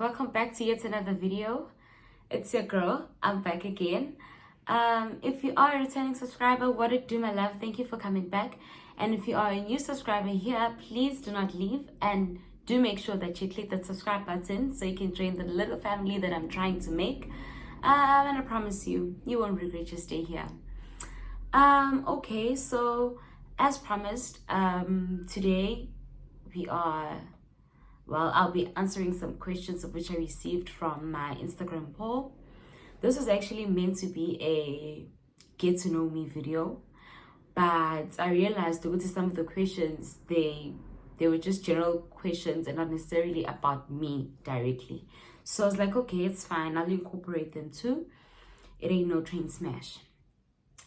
welcome back to yet another video. It's your girl, I'm back again. If you are a returning subscriber, what it do, my love, thank you for coming back. And if you are a new subscriber here, please do not leave and do make sure that you click that subscribe button so you can join the little family that I'm trying to make. And I promise you won't regret your stay here. Okay, so as promised, today I'll be answering some questions of which I received from my Instagram poll. This was actually meant to be a get to know me video, but I realized that some of the questions, they were just general questions and not necessarily about me directly. So I was like, okay, it's fine, I'll incorporate them too. It ain't no train smash.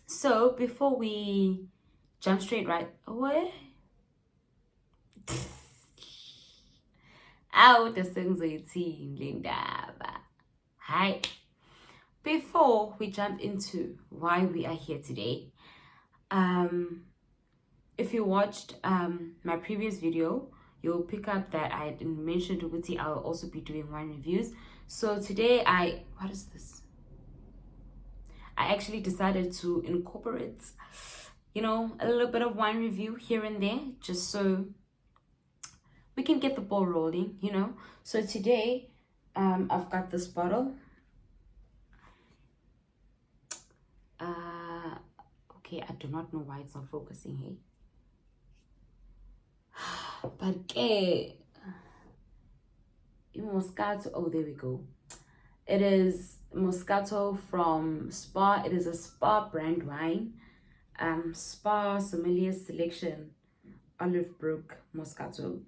So before we jump straight right away, out the things Hi. Before we jump into why we are here today, if you watched my previous video, you'll pick up that I mentioned Uguti I'll also be doing wine reviews. So today what is this? I actually decided to incorporate, a little bit of wine review here and there, just so we can get the ball rolling, So today, I've got this bottle. Okay, I do not know why it's not focusing here. But Moscato, oh, there we go. It is Moscato from Spa. It is a Spa brand wine. Spa Sommelier Selection Olive Brook Moscato.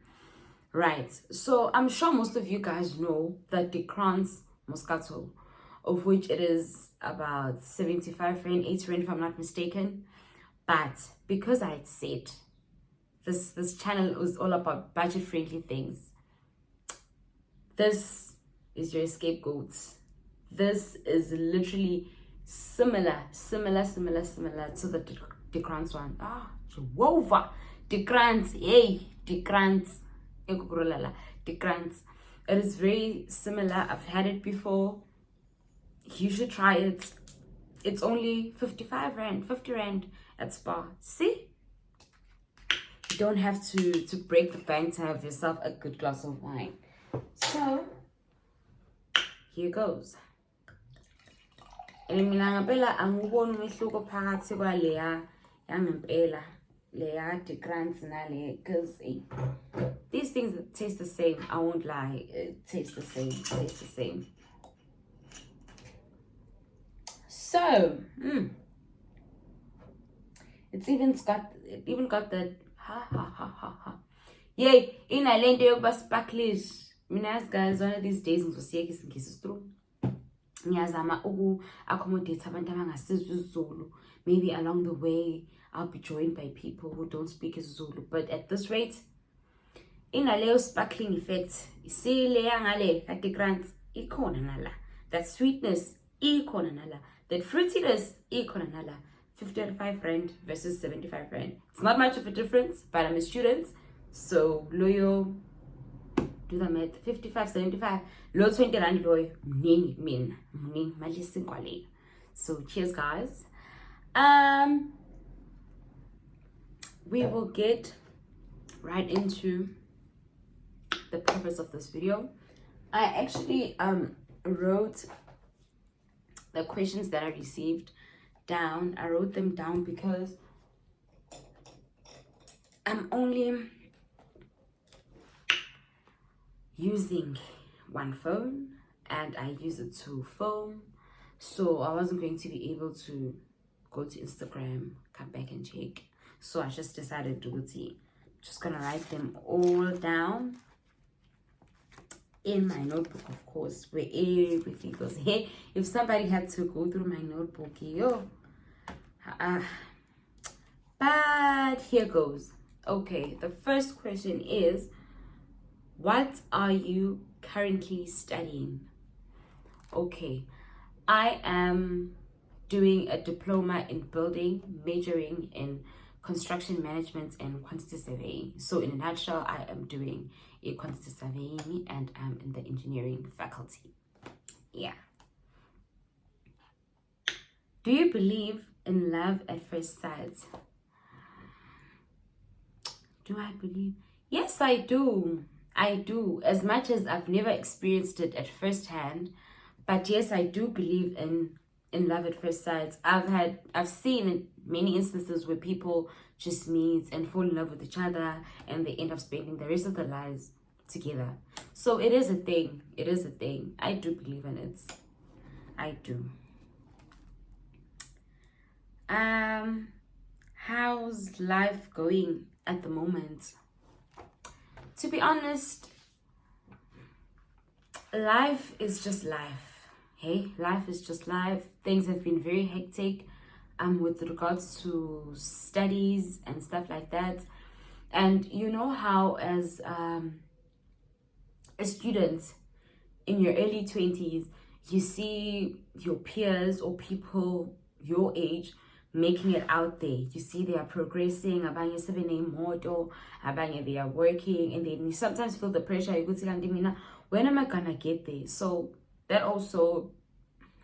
Right, so I'm sure most of you guys know that the Crans Moscato, of which it is about 75 rand, 80 rand if I'm not mistaken. But because I had said this channel was all about budget-friendly things, this is your scapegoat. This is literally similar to the Crans one. Jehovah, the Crans, hey, the Crans. The Crans. It is very similar. I've had it before. You should try it. It's only 55 rand, 50 rand at Spa. See? You don't have to break the bank to have yourself a good glass of wine. So, here goes. And mina ngempela anguboni umehluko phakathi kwaleya yangempela leya degrants nale, because these things taste the same. I won't lie, it tastes the same. So it even got that yay inalento yokuba sparklish. Mina guys, one of these days ngizosiyeka isingisi through. Ngiyazama accommodate abantu abangasizwe isiZulu. Maybe along the way I'll be joined by people who don't speak isiZulu, but at this rate, inaleyo sparkling effect, isileya ngale kati grants ikhona nala, that sweetness ikhona nala, that fruitiness ikhona nala. 55 rand versus 75 rand. It's not much of a difference, but I'm a student, so loyo do the math. 55, 75, low 20 rand loy mning malising kwale. So cheers, guys. We will get right into the purpose of this video. I actually wrote the questions that I received down. I wrote them down because I'm only using one phone and I use it to film, so I wasn't going to be able to go to Instagram, come back and check. So I just decided to just gonna write them all down in my notebook, of course, where everything goes. Hey, if somebody had to go through my notebook, but here goes. Okay, the first question is, what are you currently studying? Okay, I am doing a diploma in building, majoring in construction management and quantity surveying. So in a nutshell, I am doing a quantity surveying and I'm in the engineering faculty. Yeah. Do you believe in love at first sight? Do I believe? Yes, I do. I do. As much as I've never experienced it at first hand, but yes, I do believe in love at first sight. I've seen many instances where people just meet and fall in love with each other and they end up spending the rest of their lives together. So it is a thing. It is a thing. I do believe in it. I do. How's life going at the moment? To be honest, life is just life. Hey, life is just life. Things have been very hectic with regards to studies and stuff like that. And you know how as a student in your early 20s, you see your peers or people your age making it out there. You see they are progressing, abanye sebenemoto, abanye they are working, and then you sometimes feel the pressure. You go to Mina, when am I gonna get there? So that also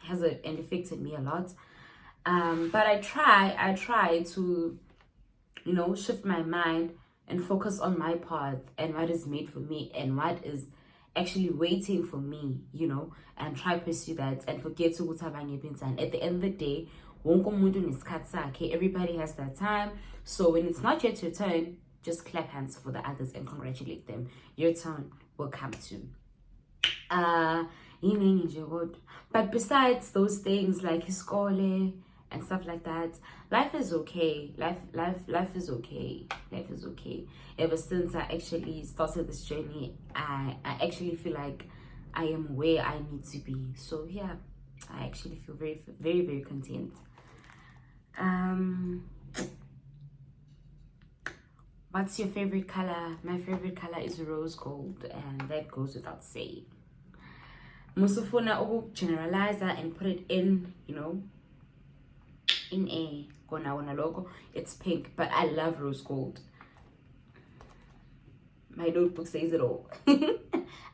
has and affected me a lot. But I try to, shift my mind and focus on my path and what is made for me and what is actually waiting for me, and try pursue that and forget to and at the end of the day, everybody has that time. So when it's not yet your turn, just clap hands for the others and congratulate them. Your turn will come too. But besides those things like iskole and stuff like that, life is okay. Life is okay. Life is okay. Ever since I actually started this journey, I actually feel like I am where I need to be. So yeah, I actually feel very, very, very content. What's your favorite color? My favorite color is rose gold, and that goes without saying. Musufuna uku generalize and put it in, in a kona logo. It's pink, but I love rose gold. My notebook says it all.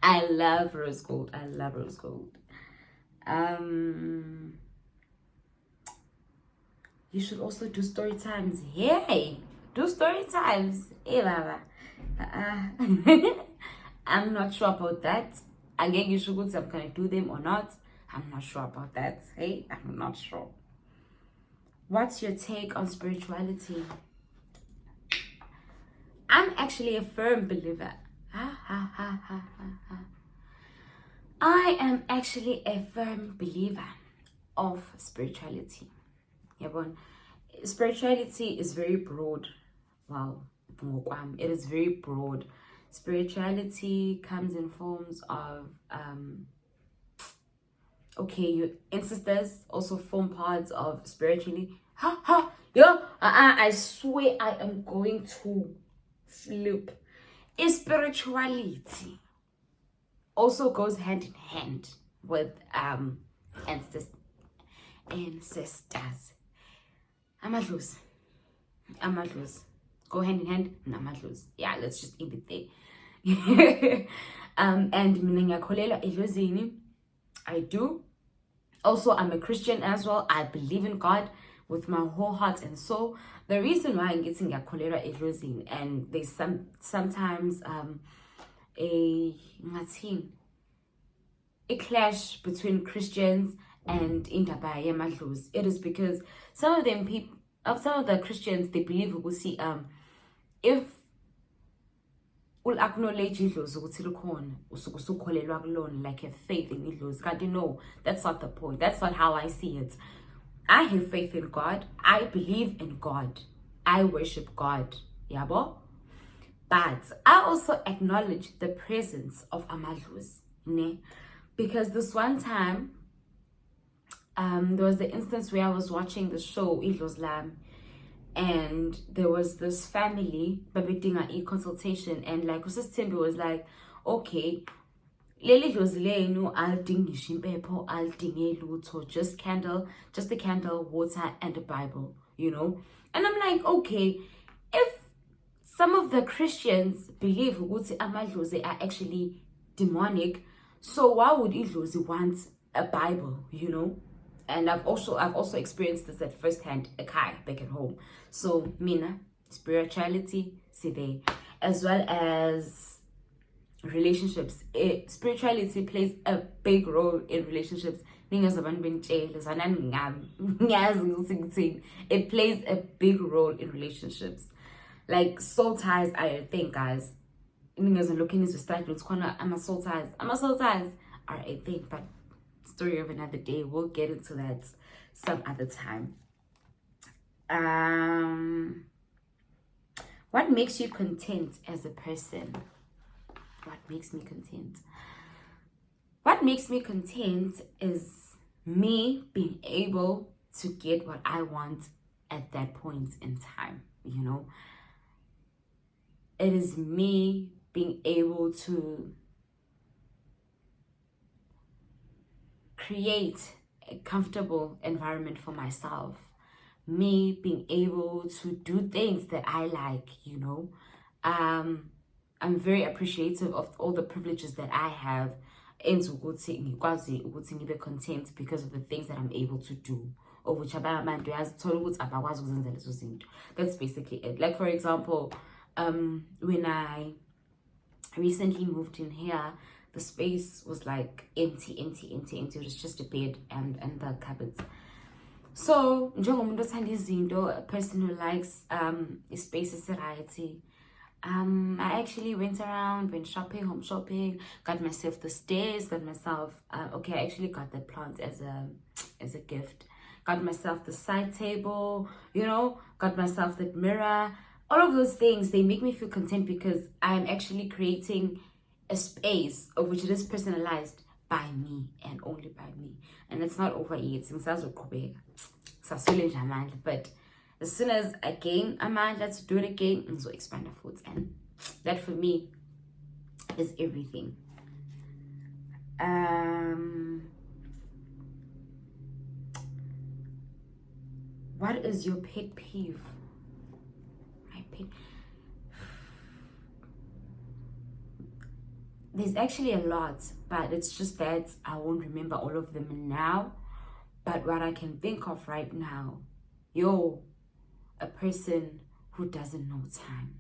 I love rose gold. I love rose gold. You should also do story times. Hey, do story times. Hey, Baba. I'm not sure about that. Again, you should go to I'm gonna do them or not. I'm not sure about that. Hey, I'm not sure. What's your take on spirituality? I'm actually a firm believer. I am actually a firm believer of spirituality. Spirituality is very broad. Wow, it is very broad. Spirituality comes in forms of your ancestors also form parts of spiritually. I swear I am going to flip. Spirituality also goes hand in hand with ancestors. Amadlozi go hand in hand. Amadlozi. Yeah, let's just end it there. And mina ngiyakholelwa edlozini. I do. Also, I'm a Christian as well. I believe in God with my whole heart and soul. The reason why I'm getting ngiyakholelwa edlozini, and there's sometimes a clash between Christians and indaba yamadlozi. It is because some of the Christians, they believe if ul acknowledge idlozi ukuthi likhona usuke usukholelwa kulona, like a faith in idlozi. God, no, that's not the point. That's not how I see it. I have faith in God. I believe in God. I worship God. Yabo? But I also acknowledge the presence of amadlozi, ne? Because this one time, there was the instance where I was watching the show Idlozi Lami, and there was this family babedinga e-consultation, and like Mrs. Timby was like, okay, leli dlozi lenu alidingisha impepho, alidinge lutho, just a candle, water, and a Bible, And I'm like, okay, if some of the Christians believe ukuthi amadlozi are actually demonic, so why would idlozi want a Bible, you know? And I've also experienced this at first hand, back at home. So mina, spirituality, see they, as well as relationships. Spirituality plays a big role in relationships. It plays a big role in relationships. Like soul ties, I think, guys. Looking into statements, I'm a soul ties. Are a thing, but story of another day. We'll get into that some other time. What makes you content as a person? What makes me content? What makes me content is me being able to get what I want at that point in time, you know? It is me being able to create a comfortable environment for myself. Me being able to do things that I like, you know? I'm very appreciative of all the privileges that I have and ukuthi ngibe content because of the things that I'm able to do. Of which that's basically it. Like for example, when I recently moved in here, the space was like empty. It was just a bed and the cupboards. So a person who likes space is variety. I actually went around, went shopping, home shopping, got myself the stairs, got myself okay, I actually got the plant as a gift. Got myself the side table, you know, got myself the mirror. All of those things, they make me feel content because I'm actually creating a space of which it is personalized by me and only by me. And it's not over yet. But as soon as I gain a mind, let's do it again and so expand our foods. And that for me is everything. What is your pet peeve? My pet. There's actually a lot, but it's just that I won't remember all of them now. But what I can think of right now, a person who doesn't know time.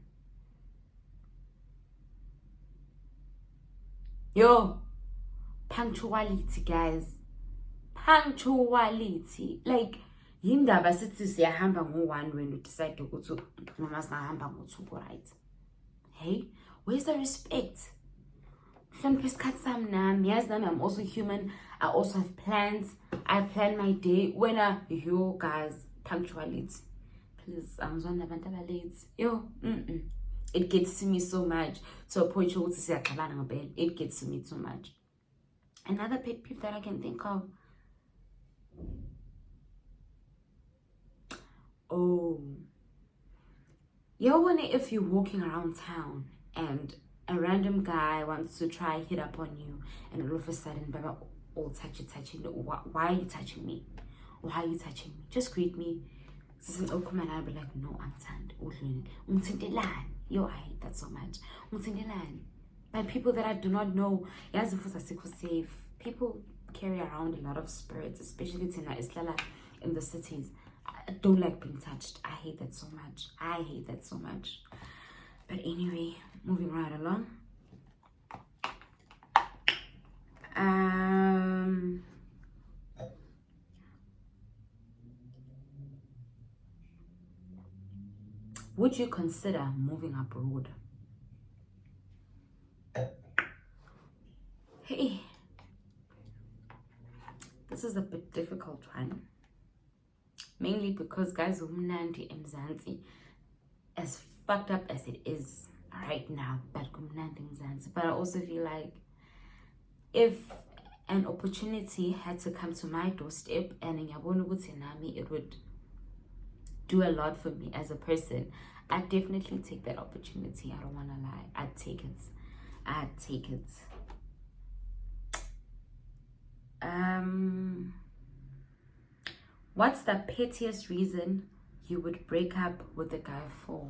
Punctuality, guys. Punctuality. Like, yindaba sithi siyahamba ngo-1 when you decide ukuthi noma singahamba ngo-2, right? Hey, where's the respect? I'm also human. I also have plans. I plan my day. When guys, punctuality. Please, I'm one abantu late. It gets to me so much. To a point where it gets to me so much. Another pet peeve that I can think of. If you're walking around town and a random guy wants to try hit up on you, and all of a sudden, Baba, all touching. Why are you touching me? Why are you touching me? Just greet me. And I'll be like, no, I'm tanned. I hate that so much. But people that I do not know, safe. People carry around a lot of spirits, especially in the cities. I don't like being touched. I hate that so much. But anyway, moving right along. Would you consider moving abroad? Hey, this is a bit difficult one. Mainly because, guys, umnandi emzansi, as fucked up as it is right now, but I also feel like if an opportunity had to come to my doorstep and it would do a lot for me as a person, I'd definitely take that opportunity. I don't want to lie. I'd take it. What's the pettiest reason you would break up with a guy for?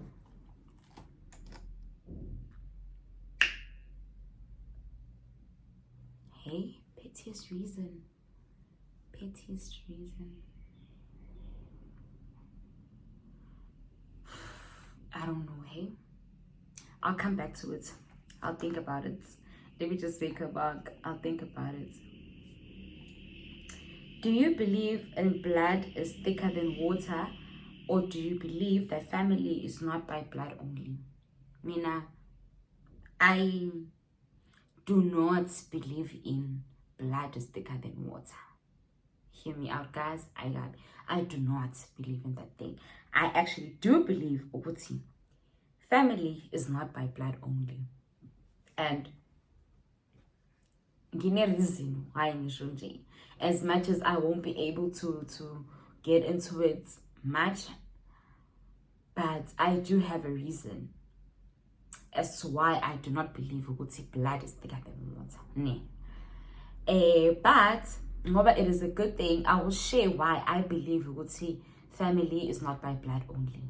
Hey, pettiest reason. Pettiest reason. I don't know, hey? I'll come back to it. I'll think about it. Let me just think about, I'll think about it. Do you believe in blood is thicker than water, or do you believe that family is not by blood only? Mina, I do not believe in blood is thicker than water. Hear me out, guys. I do not believe in that thing. I actually do believe ukuthi family is not by blood only. And reason why ngisho nje, as much as I won't be able to get into it much, but I do have a reason as to why I do not believe ukuthi blood is thicker than water. But ngoba it is a good thing, I will share why I believe ukuthi family is not by blood only.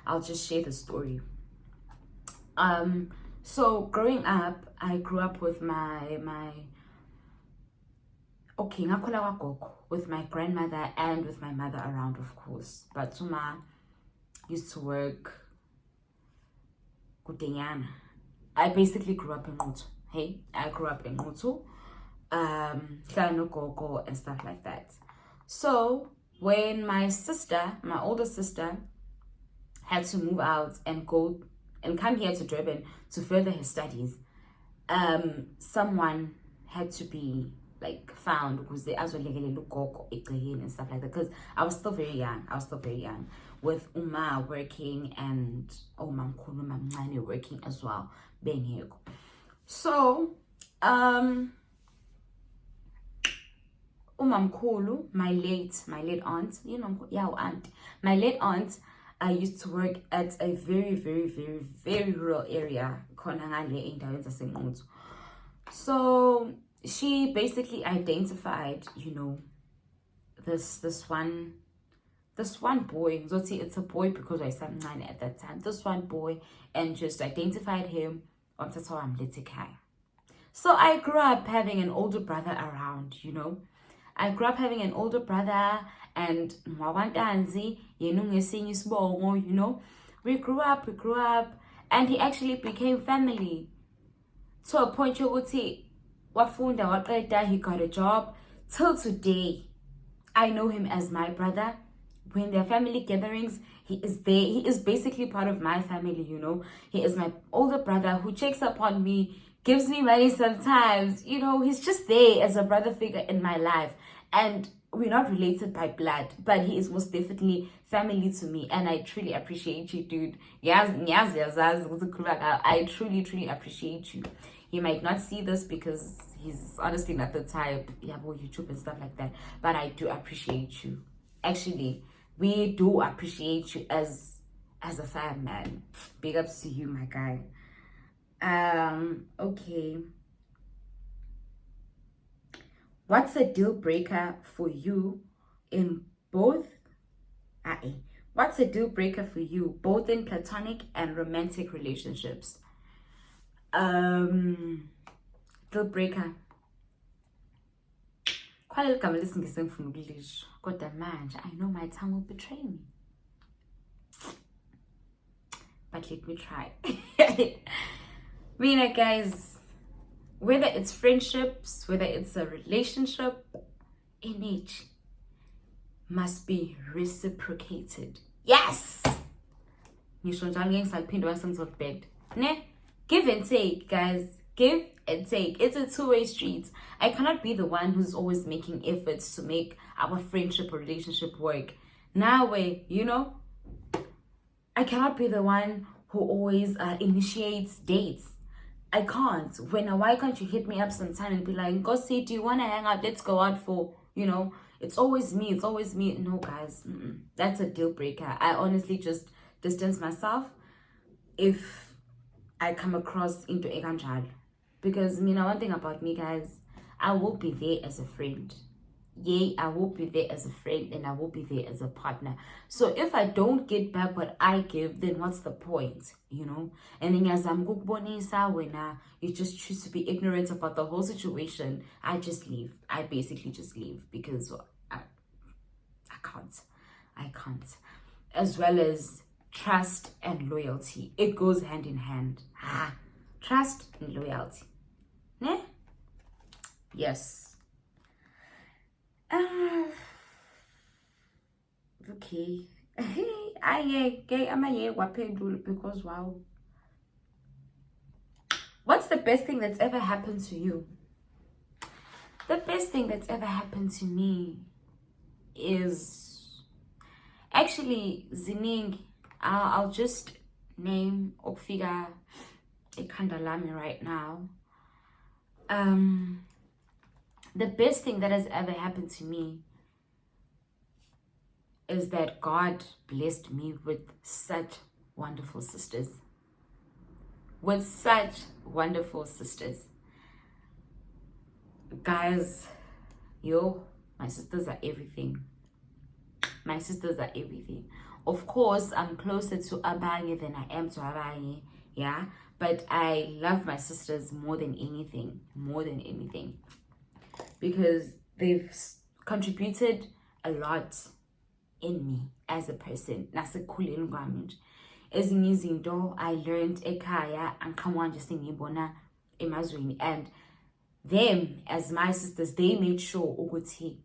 I'll just share the story. So growing up, I grew up with with my grandmother and with my mother around, of course. But Tuma used to work Kutenyana. I basically grew up in Ngutu. Hey, I grew up in Ngutu, Gogo and stuff like that. So when my older sister, had to move out and go and come here to Durban to further her studies, someone had to be like found because they as well and stuff like that, because I was still very young. With Uma working and Mamkhulu Mamncane working as well, being here. So Umamkhulu, my late aunt, my late aunt, I used to work at a very, very, very, very rural area, so she basically identified, this one boy. It's a boy because I was 9 at that time. This one boy, and just identified him on Tatawam Litikai. So I grew up having an older brother around, I grew up having an older brother and we grew up, and he actually became family to a point he got a job. Till today, I know him as my brother. When there are family gatherings, he is there. He is basically part of my family, He is my older brother who checks up on me, gives me money sometimes, he's just there as a brother figure in my life. And we're not related by blood, but he is most definitely family to me. And I truly appreciate you, dude. I truly, truly appreciate you. He might not see this because he's honestly not the type, YouTube and stuff like that. But I do appreciate you. Actually, we do appreciate you as a fan, man. Big ups to you, my guy. Okay. What's a deal breaker for you in both? What's a deal breaker for you both in platonic and romantic relationships? Deal breaker. I know my tongue will betray me, but let me try. Guys, whether it's friendships, whether it's a relationship, image must be reciprocated. Yes! Give and take, guys. Give and take. It's a two-way street. I cannot be the one who's always making efforts to make our friendship or relationship work. Now, I cannot be the one who always initiates dates. I can't. Why can't you hit me up sometime and be like, go see, do you want to hang out? Let's go out for, it's always me. No, guys, that's a deal breaker. I honestly just distance myself if I come across into Eganjal. Because, one thing about me, guys, I will be there as a friend. yay, I will be there as a friend and I will be there as a partner. So if I don't get back what I give, then what's the point, you know? And then as I'm when you just choose to be ignorant about the whole situation, I just leave. I basically just leave because I can't. I can't. As well as trust and loyalty. It goes hand in hand. Trust and loyalty. Ne? Yes. Okay. Because wow. What's the best thing that's ever happened to you? The best thing that's ever happened to me is actually zining. I'll just name Okfiga Ekandalami right now. The best thing that has ever happened to me is that God blessed me with such wonderful sisters. With such wonderful sisters. Guys, my sisters are everything. My sisters are everything. Of course, I'm closer to Abanye than I am to Abanye, yeah? But I love my sisters more than anything. More than anything. Because they've contributed a lot in me as a person. Nasekhuleni kwami nje. Ezinye izinto I learned ekhaya angikhamwa nje sengiyibona emazweni, and them as my sisters, they made sure ukuthi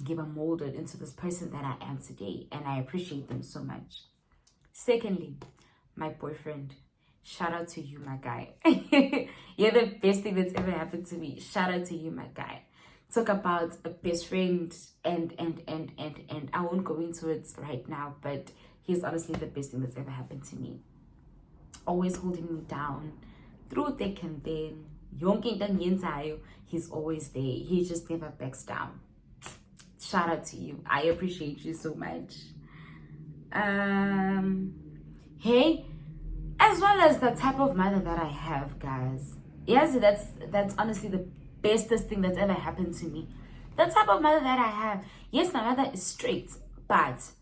ngiba molded into this person that I am today, and I appreciate them so much. Secondly, my boyfriend. Shout out to you, my guy. You're the best thing that's ever happened to me. Shout out to you, my guy. Talk about a best friend and I won't go into it right now, but he's honestly the best thing that's ever happened to me. Always holding me down through thick and thin. He's always there. He just never backs down. Shout out to you. I appreciate you so much. Hey, as well as the type of mother that I have, guys. Yes, that's honestly the bestest thing that's ever happened to me. The type of mother that I have. Yes, my mother is strict, but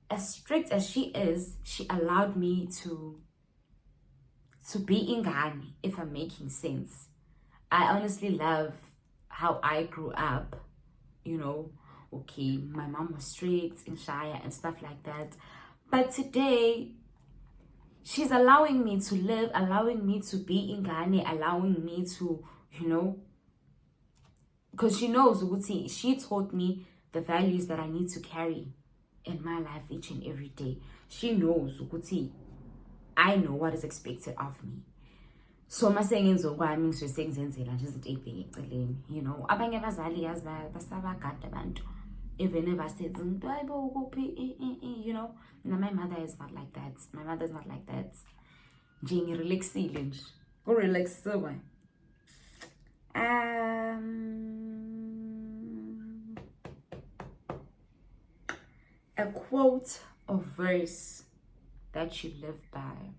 as strict as she is, she allowed me to be ingani, if I'm making sense. I honestly love how I grew up, Okay, my mom was strict and shy and stuff like that. But today, she's allowing me to live, allowing me to be ingani, allowing me to, because she knows, she taught me the values that I need to carry in my life each and every day. She knows, I know what is expected of me. So masengenzo kwami ngisuke sengizenzela nje izinto ezibheke eceleni, abanye abazali yazi basabagada abantu even if I said my mother is not like that. My mother is not like that. Nje ngirelaxile nje kurelaxiwe. A quote or verse that you live by.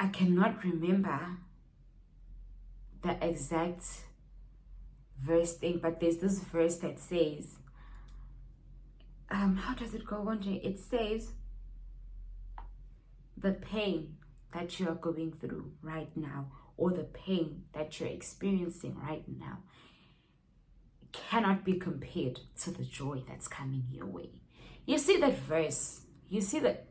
I cannot remember the exact verse thing, but there's this verse that says, how does it go on? It says, the pain that you are going through right now, or the pain that you're experiencing right now, cannot be compared to the joy that's coming your way. You see that verse? You see that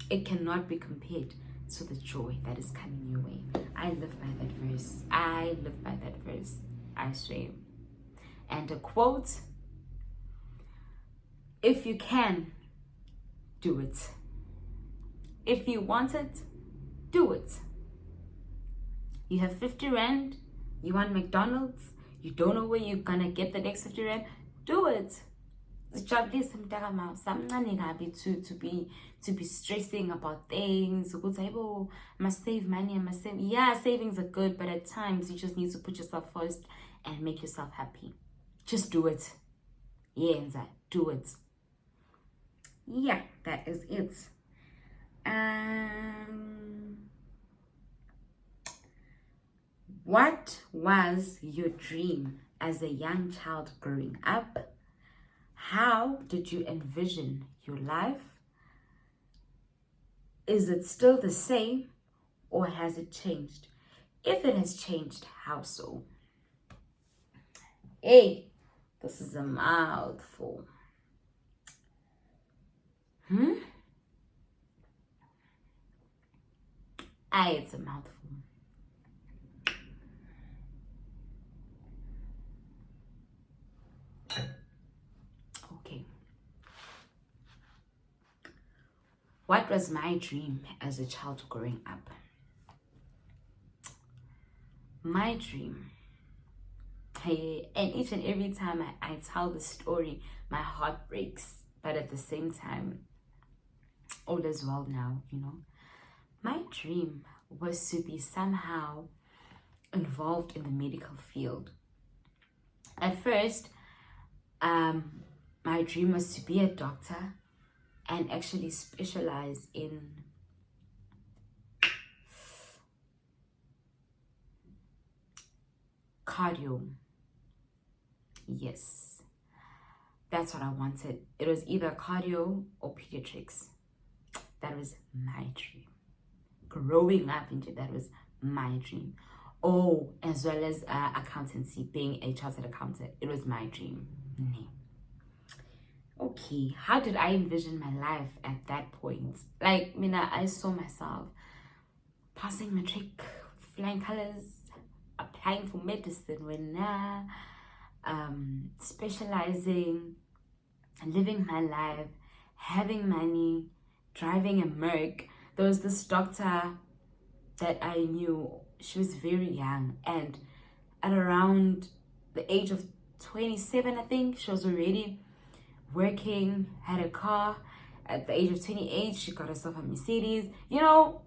it cannot be compared to the joy that is coming your way. I live by that verse. I live by that verse. I swear. And a quote: if you can, do it. If you want it, do it. You have 50 rand, you want McDonald's, you don't know where you're gonna get the next 50 rand, do it. To be stressing about things. Must save money, yeah, savings are good, but at times you just need to put yourself first and make yourself happy. Just do it. Yeah, do it. Yeah, that is it. What was your dream as a young child growing up? How did you envision your life? Is it still the same or has it changed? If it has changed, how so? Hey, this is a mouthful. It's a mouthful. Okay. What was my dream as a child growing up? My dream. Hey, and each and every time I tell the story, my heart breaks. But at the same time, all is well now, you know. My dream was to be somehow involved in the medical field. At first, my dream was to be a doctor and actually specialize in cardio. Yes, that's what I wanted. It was either cardio or pediatrics. That was my dream. Growing up into that was my dream. Oh, as well as accountancy, being a chartered accountant. It was my dream. Okay, how did I envision my life at that point? Like, I saw myself passing matric, flying colors, applying for medicine when specializing, living my life, having money, driving a Merc. There was this doctor that I knew. She was very young, and at around the age of 27, I think, she was already working, had a car. At the age of 28, she got herself a Mercedes. You know,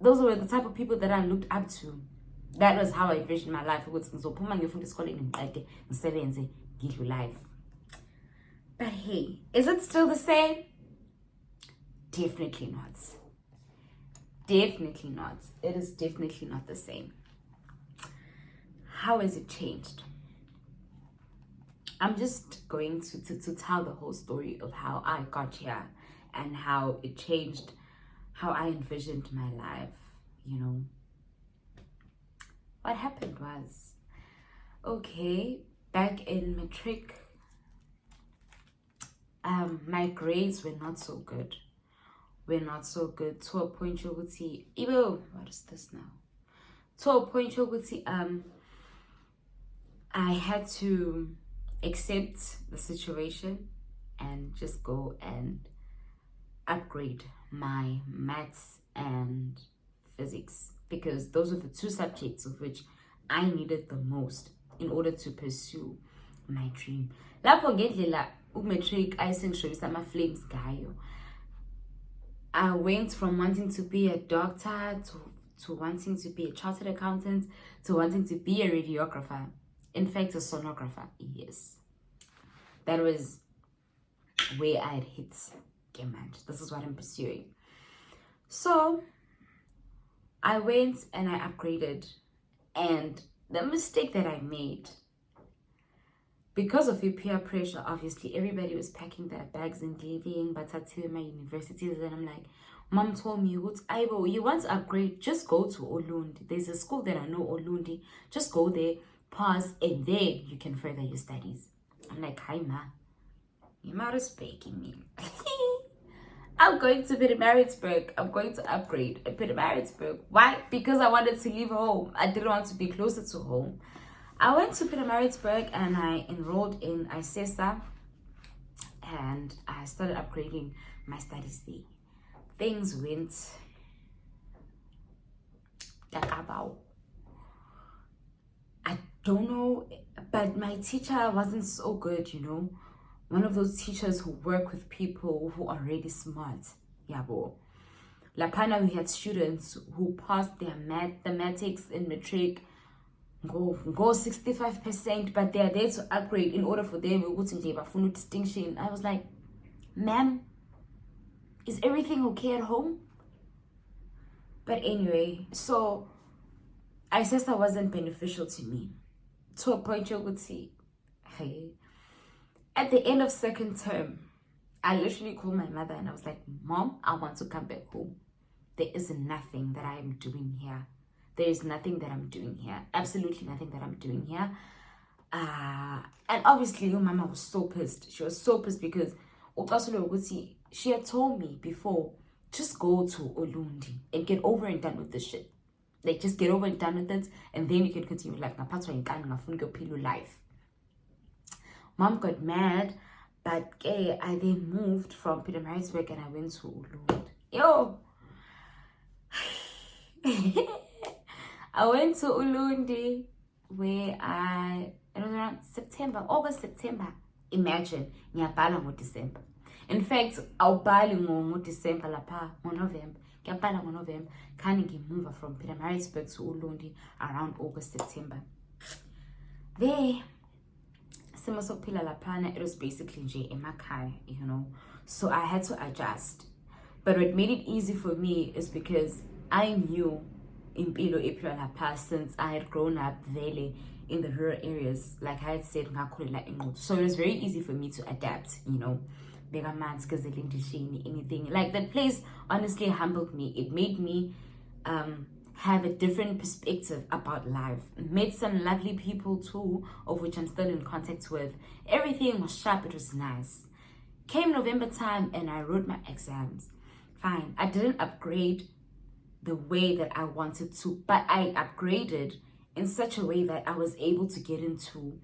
those were the type of people that I looked up to. That was how I envisioned my life. Life. But hey, is it still the same? Definitely not. Definitely not. It is definitely not the same. How has it changed? I'm just going to tell the whole story of how I got here and how it changed how I envisioned my life, you know. What happened was, okay, back in matric, my grades were not so good. To a point yokuthi, what is this now? To a point yokuthi, I had to accept the situation and just go and upgrade my maths and physics, because those are the two subjects of which I needed the most in order to pursue my dream. Lapho ngendlela umatric ayisengishobisa ama-flames ngayo, I went from wanting to be a doctor to wanting to be a chartered accountant to wanting to be a radiographer. In fact, a sonographer. Yes. That was where I had hit. Okay, man, this is what I'm pursuing. So I went and I upgraded. And the mistake that I made, because of your peer pressure, obviously everybody was packing their bags and leaving, but I tell my universities, and I'm like, Mom told me, you want to upgrade, just go to Olundi. There's a school that I know, Olundi. Just go there, pass, and then you can further your studies. I'm like, hi ma, you're not speaking me. I'm going to Pietermaritzburg. I'm going to upgrade at Pietermaritzburg. Why? Because I wanted to leave home. I didn't want to be closer to home. I went to Pietermaritzburg and I enrolled in ISESA and I started upgrading my studies there. Things went about. I don't know, but my teacher wasn't so good, you know. One of those teachers who work with people who are really smart. Yabo. Lapana, we had students who passed their mathematics in matric, go 65%, but they are there to upgrade in order for them to distinction. I was like, ma'am, is everything okay at home? But anyway, so sister wasn't beneficial to me. To a point you would see, hey, at the end of second term, I literally called my mother and I was like, Mom, I want to come back home. There is nothing that I am doing here. There is nothing that I'm doing here. Absolutely nothing that I'm doing here. And obviously, your mama was so pissed. She was so pissed because she had told me before, just go to Olundi and get over and done with this shit. Like, just get over and done with it, and then you can continue life. Life. Mom got mad, but I then moved from Pietermaritzburg and I went to Ulundi. Yo! I went to Ulundi where it was around August, September. Imagine, ngiyabhala ngo-December. In fact, awubhali ngo-December lapha, ngo-November. Ngiyabhala ngo-November. Khani ngimuva from Pietermaritzburg to Ulundi around August, September. There, simo sokuphila laphana, it was basically nje emakhaya, you know. So I had to adjust. But what made it easy for me is because I knew impilo ephila lapha since I had grown up there in the rural areas. Like I had said, so it was very easy for me to adapt, you know. Anything. Like that place honestly humbled me. It made me have a different perspective about life. Met some lovely people too, of which I'm still in contact with. Everything was sharp, it was nice. Came November time and I wrote my exams. Fine. I didn't upgrade the way that I wanted to, but I upgraded in such a way that I was able to get into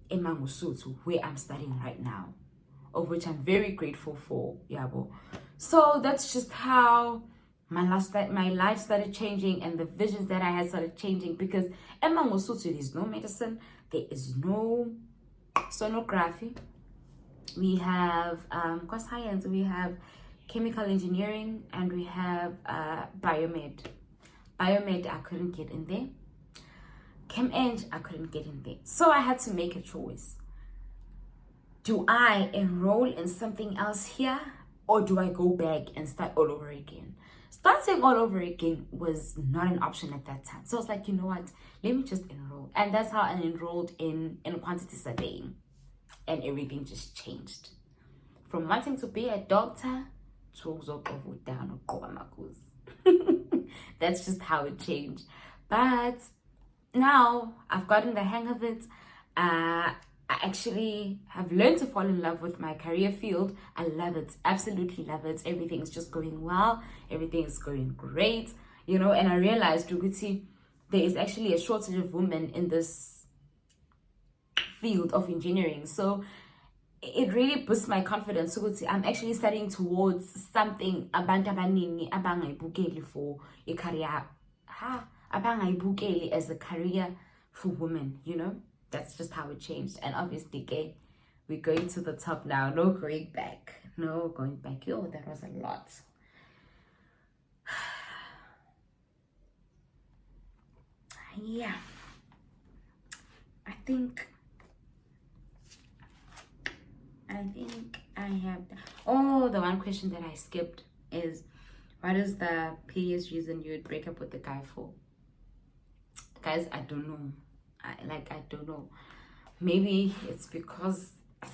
eMangosuthu, where I'm studying right now, of which I'm very grateful for, yabo. So that's just how my life started changing, and the visions that I had started changing, because eMangosuthu, there is no medicine, there is no sonography. We have science, we have chemical engineering, and we have biomed. Biomed, I couldn't get in there. Chem-Eng, I couldn't get in there. So I had to make a choice. Do I enroll in something else here, or do I go back and start all over again? Starting all over again was not an option at that time. So I was like, you know what? Let me just enroll. And that's how I enrolled in quantity surveying. And everything just changed. From wanting to be a doctor to down. That's just how it changed. But now I've gotten the hang of it. I actually have learned to fall in love with my career field. I love it, absolutely love it. Everything's just going well, everything is going great, you know. And I realized, Duguti, there is actually a shortage of women in this field of engineering. So it really boosts my confidence. So I'm actually studying towards something abantu abaningi abangayibukeli for a career, abangayibukeli as a career for women, you know. That's just how it changed. And obviously, we're going to the top now. No going back. No going back. Yo, that was a lot. Yeah. I think I have... Oh, the one question that I skipped is, what is the pettiest reason you would break up with the guy for? Guys, I don't know. I don't know. Maybe it's because I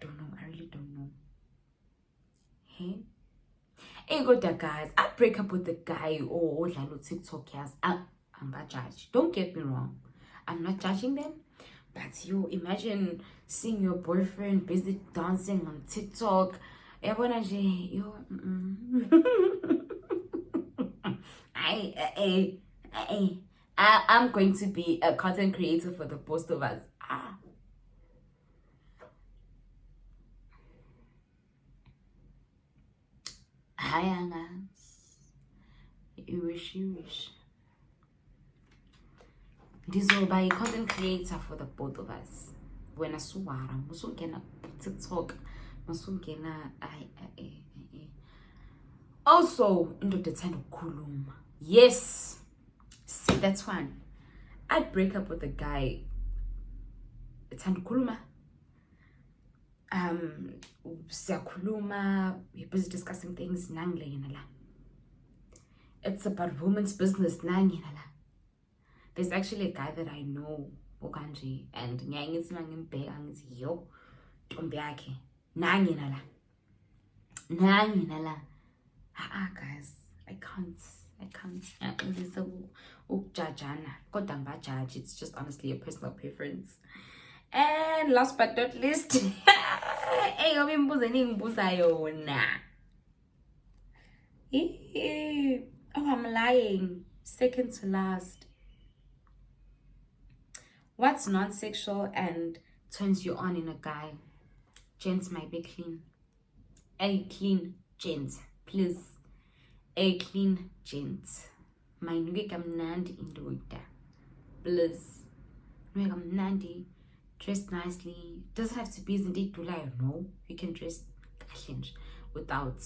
don't know. I really don't know. Hey, go there, guys. I'd break up with the guy or TikTok. Yes, I'm not judging. Don't get me wrong. I'm not judging them. But you imagine seeing your boyfriend busy dancing on TikTok. I'm going to be a content creator for the both of us. Hi, Anna. You wish. Ndizoba a content creator for the both of us. When I suwara, musungena TikTok, musungena also indoda ethanda ukukhuluma. Yes. See, that's one. I'd break up with a guy ethanda ukukhuluma. Siyakhuluma, we're busy discussing things, nangile yena la. It's about women's business, nangina la. There's actually a guy that I know, Okanji, and ngiyayithi mangimbheka ngithi yo, ntombi yakhe, nangi nala. Guys, I can't. It's just honestly a personal preference. And last but not least, oh, I'm lying. Second to last. What's non-sexual and turns you on in a guy? Gents might be clean. A clean gent, please. A clean gent. Mainuke kamnandi indoda. Please. Nuke kamnandi. Dress nicely. Doesn't have to be isn't to lie. No, you can dress without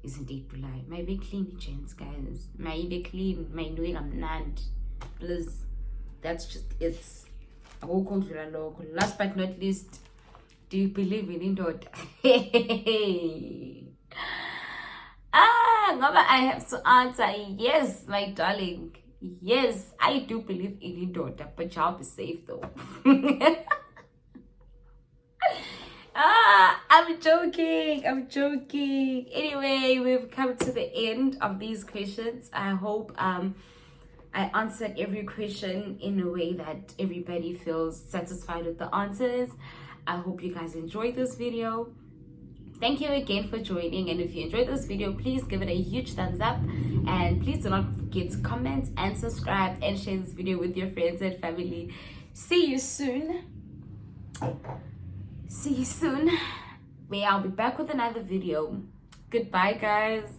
isn't to lie. Maybe clean gents, guys. Maybe clean. Mainuke kamnandi. Please. That's just it. Last but not least, do you believe in indoda? Ngoba I have to answer yes, my darling. Yes, I do believe in indoda, but y'all be safe though. I'm joking. Anyway, we've come to the end of these questions. I hope I answered every question in a way that everybody feels satisfied with the answers. I hope you guys enjoyed this video. Thank you again for joining, and if you enjoyed this video, please give it a huge thumbs up, and please do not forget to comment and subscribe and share this video with your friends and family. See you soon, where I'll be back with another video. Goodbye, guys.